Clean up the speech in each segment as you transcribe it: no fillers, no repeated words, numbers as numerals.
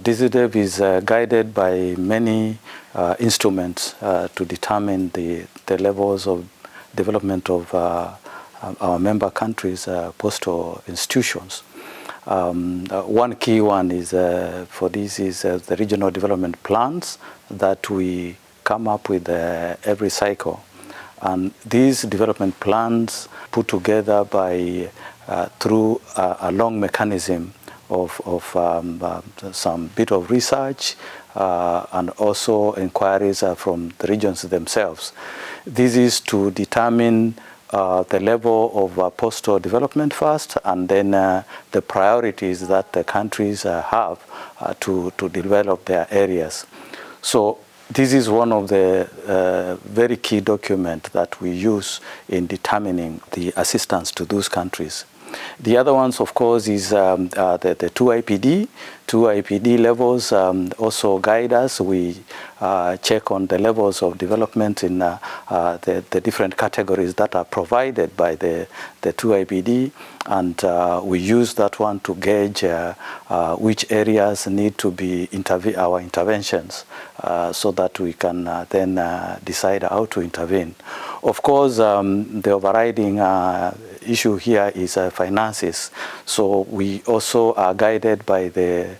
DZDEV is guided by many instruments to determine the levels of development of our member countries' postal institutions. One key one is for this is the regional development plans that we come up with every cycle. And these development plans put together by through a long mechanism of some bit of research and also inquiries from the regions themselves. This is to determine the level of postal development first, and then the priorities that the countries have to develop their areas. So this is one of the very key documents that we use in determining the assistance to those countries. The other ones, of course, is the 2IPD. 2IPD levels also guide us. We check on the levels of development in the different categories that are provided by the 2IPD, and we use that one to gauge which areas need to be our interventions so that we can then decide how to intervene. Of course, the overriding issue here is finances. So we also are guided by the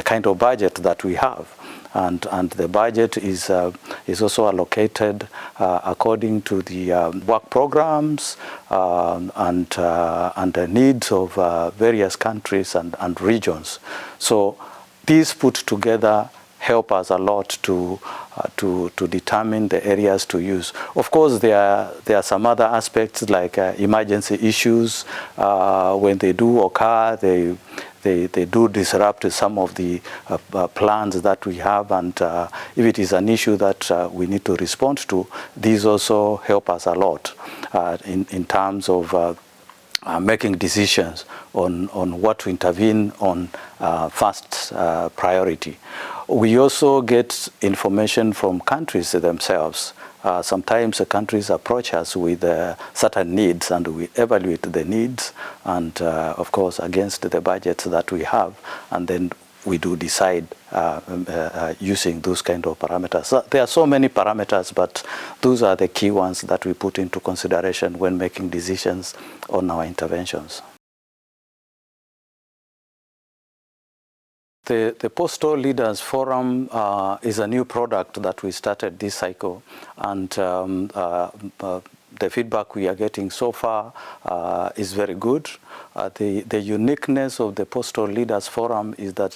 kind of budget that we have, and the budget is also allocated according to the work programs and the needs of various countries and regions. So these put together help us a lot to determine the areas to use. Of course, there are some other aspects like emergency issues. When they do occur, they do disrupt some of the plans that we have, and if it is an issue that we need to respond to, these also help us a lot in terms of making decisions on what to intervene on first priority. We also get information from countries themselves. Sometimes the countries approach us with certain needs, and we evaluate the needs and, of course, against the budgets that we have, and then we do decide using those kind of parameters. So there are so many parameters, but those are the key ones that we put into consideration when making decisions on our interventions. The Postal Leaders Forum is a new product that we started this cycle, and the feedback we are getting so far is very good. The uniqueness of the Postal Leaders Forum is that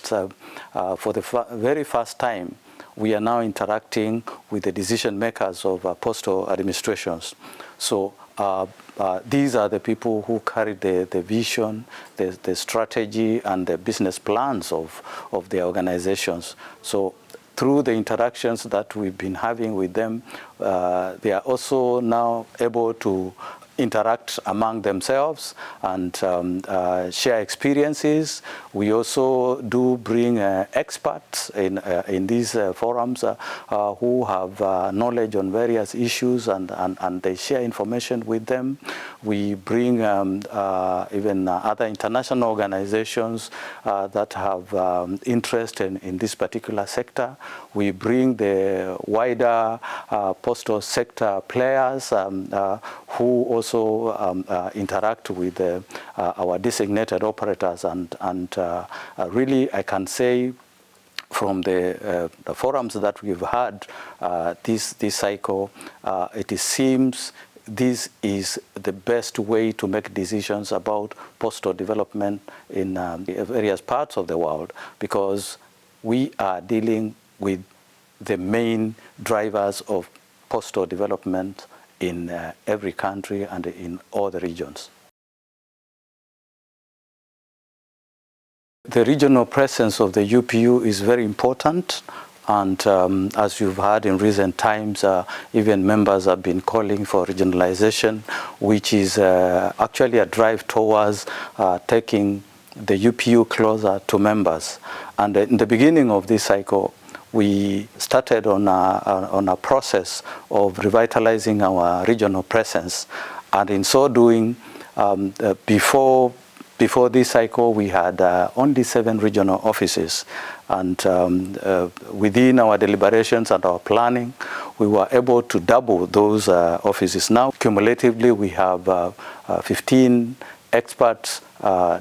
for the very first time, we are now interacting with the decision makers of postal administrations. So these are the people who carry the vision, the strategy, and the business plans of the organizations. So through the interactions that we've been having with them, they are also now able to interact among themselves and share experiences. We also do bring experts in these forums who have knowledge on various issues, and they share information with them. We bring even other international organizations that have interest in this particular sector. We bring the wider postal sector players who also interact with our designated operators, and really I can say from the forums that we've had this cycle, it seems this is the best way to make decisions about postal development in various parts of the world, because we are dealing with the main drivers of postal development in every country and in all the regions. The regional presence of the UPU is very important, and as you've heard in recent times, even members have been calling for regionalization, which is actually a drive towards taking the UPU closer to members. And in the beginning of this cycle, we started on a process of revitalizing our regional presence, and in so doing, before Before this cycle, we had only 7 regional offices. And within our deliberations and our planning, we were able to double those offices. Now, cumulatively, we have 15 experts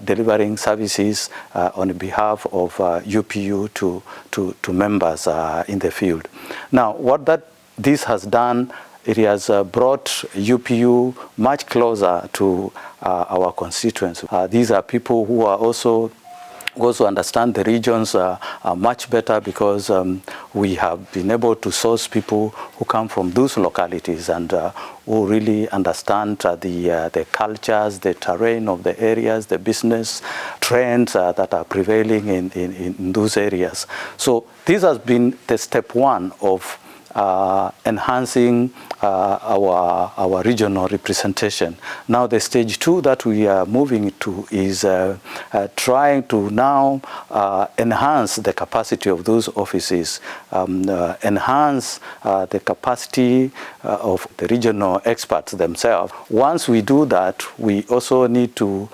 delivering services on behalf of UPU to members in the field. Now, what this has done, it has brought UPU much closer to our constituents. These are people who are also understand the regions much better, because we have been able to source people who come from those localities and who really understand the cultures, the terrain of the areas, the business trends that are prevailing in those areas. So this has been the step 1 of enhancing our regional representation. Now the stage 2 that we are moving to is trying to now enhance the capacity of those offices, enhance the capacity of the regional experts themselves. Once we do that, we also need to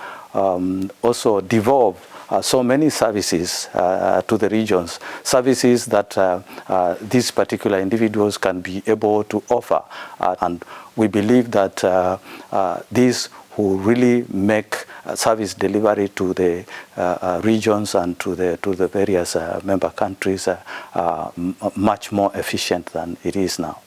also devolve so many services to the regions, services that these particular individuals can be able to offer. And we believe that this will really make service delivery to the regions and to the various member countries much more efficient than it is now.